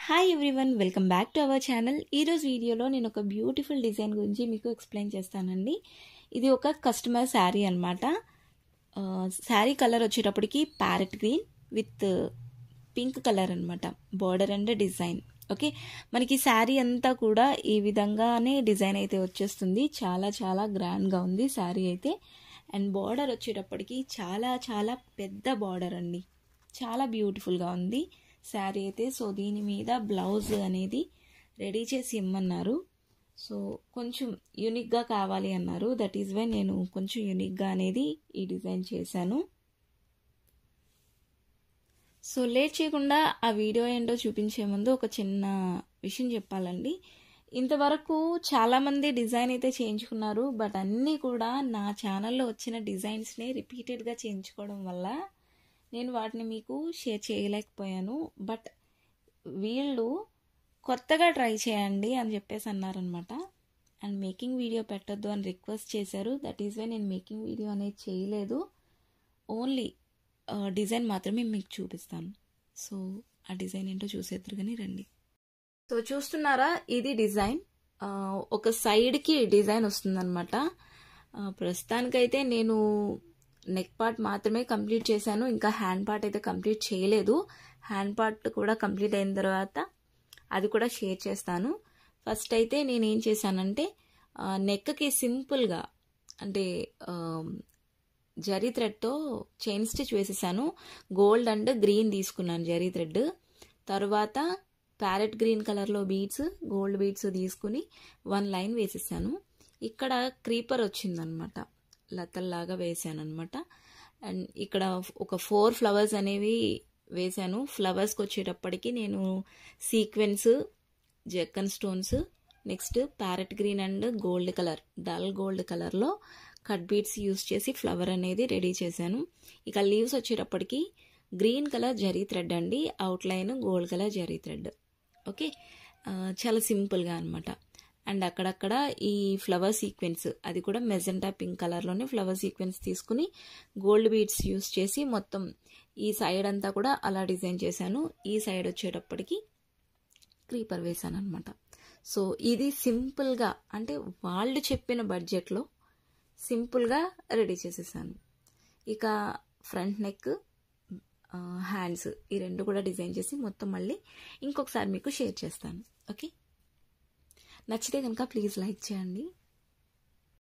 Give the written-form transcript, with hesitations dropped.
Hi everyone, welcome back to our channel. ఈరోజు వీడియోలో నేను ఒక బ్యూటిఫుల్ డిజైన్ గురించి మీకు ఎక్స్ప్లెయిన్ చేస్తానండి. ఇది ఒక కస్టమర్ శారీ అనమాట. శారీ కలర్ వచ్చేటప్పటికి parrot green with pink colour అనమాట, బార్డర్ అండ్ డిజైన్. ఓకే, మనకి శారీ అంతా కూడా ఈ విధంగానే డిజైన్ అయితే వచ్చేస్తుంది. చాలా చాలా గ్రాండ్గా ఉంది శారీ అయితే. అండ్ బార్డర్ వచ్చేటప్పటికి చాలా చాలా పెద్ద బార్డర్ అండి, చాలా బ్యూటిఫుల్గా ఉంది శారీ అయితే. సో దీని మీద బ్లౌజ్ అనేది రెడీ చేసి ఇమ్మన్నారు. సో కొంచెం యూనిక్గా కావాలి అన్నారు. దట్ ఈజ్ వై నేను కొంచెం యూనిక్గా అనేది ఈ డిజైన్ చేశాను. సో లేట్ చేయకుండా ఆ వీడియో ఏంటో చూపించే ముందు ఒక చిన్న విషయం చెప్పాలండి. ఇంతవరకు చాలామంది డిజైన్ అయితే చేయించుకున్నారు, బట్ అన్నీ కూడా నా ఛానల్లో వచ్చిన డిజైన్స్నే రిపీటెడ్గా చేయించుకోవడం వల్ల నేను వాటిని మీకు షేర్ చేయలేకపోయాను. బట్ వీళ్ళు కొత్తగా ట్రై చేయండి అని చెప్పేసి అన్నారనమాట. అండ్ మేకింగ్ వీడియో పెట్టొద్దు అని రిక్వెస్ట్ చేశారు. దట్ ఈజ్ వై నేను మేకింగ్ వీడియో అనేది చేయలేదు. ఓన్లీ డిజైన్ మాత్రమే మీకు చూపిస్తాను. సో ఆ డిజైన్ ఏంటో చూసేద్దరు కానీ రండి. సో చూస్తున్నారా, ఇది డిజైన్. ఒక సైడ్కి డిజైన్ వస్తుందన్నమాట. ప్రస్తుతానికైతే నేను నెక్ పార్ట్ మాత్రమే కంప్లీట్ చేశాను, ఇంకా హ్యాండ్ పార్ట్ అయితే కంప్లీట్ చేయలేదు. హ్యాండ్ పార్ట్ కూడా కంప్లీట్ అయిన తర్వాత అది కూడా షేర్ చేస్తాను. ఫస్ట్ అయితే నేను ఏం చేశానంటే నెక్కి సింపుల్గా అంటే జరీ థ్రెడ్తో చైన్ స్టిచ్ వేసేసాను. గోల్డ్ అండ్ గ్రీన్ తీసుకున్నాను జరీ థ్రెడ్. తర్వాత ప్యారెట్ గ్రీన్ కలర్లో బీడ్స్, గోల్డ్ బీడ్స్ తీసుకుని 1 లైన్ వేసేసాను. ఇక్కడ క్రీపర్ వచ్చిందనమాట, లతల్లాగా వేసాను అనమాట. అండ్ ఇక్కడ ఒక 4 ఫ్లవర్స్ అనేవి వేసాను. ఫ్లవర్స్కి వచ్చేటప్పటికి నేను sequence, zircon stones, next parrot green and gold colour, dull gold కలర్లో కట్ బీడ్స్ యూస్ చేసి ఫ్లవర్ అనేది రెడీ చేశాను. ఇక లీవ్స్ వచ్చేటప్పటికి గ్రీన్ కలర్ జరీ థ్రెడ్ అండి, outline gold colour zari thread. Okay, చాలా సింపుల్గా అనమాట. అండ్ అక్కడక్కడ ఈ ఫ్లవర్ సీక్వెన్స్, అది కూడా మెజెంటా పింక్ కలర్లోనే ఫ్లవర్ సీక్వెన్స్ తీసుకుని గోల్డ్ బీడ్స్ యూస్ చేసి మొత్తం ఈ సైడ్ అంతా కూడా అలా డిజైన్ చేశాను. ఈ సైడ్ వచ్చేటప్పటికి క్రీపర్ వేసాను అనమాట. సో ఇది సింపుల్గా, అంటే వాళ్ళు చెప్పిన బడ్జెట్లో సింపుల్గా రెడీ చేసేసాను. ఇక ఫ్రంట్ నెక్, హ్యాండ్స్, ఈ 2 కూడా డిజైన్ చేసి మొత్తం మళ్ళీ ఇంకొకసారి మీకు షేర్ చేస్తాను. ఓకే, నచ్చితే కనుక ప్లీజ్ లైక్ చేయండి.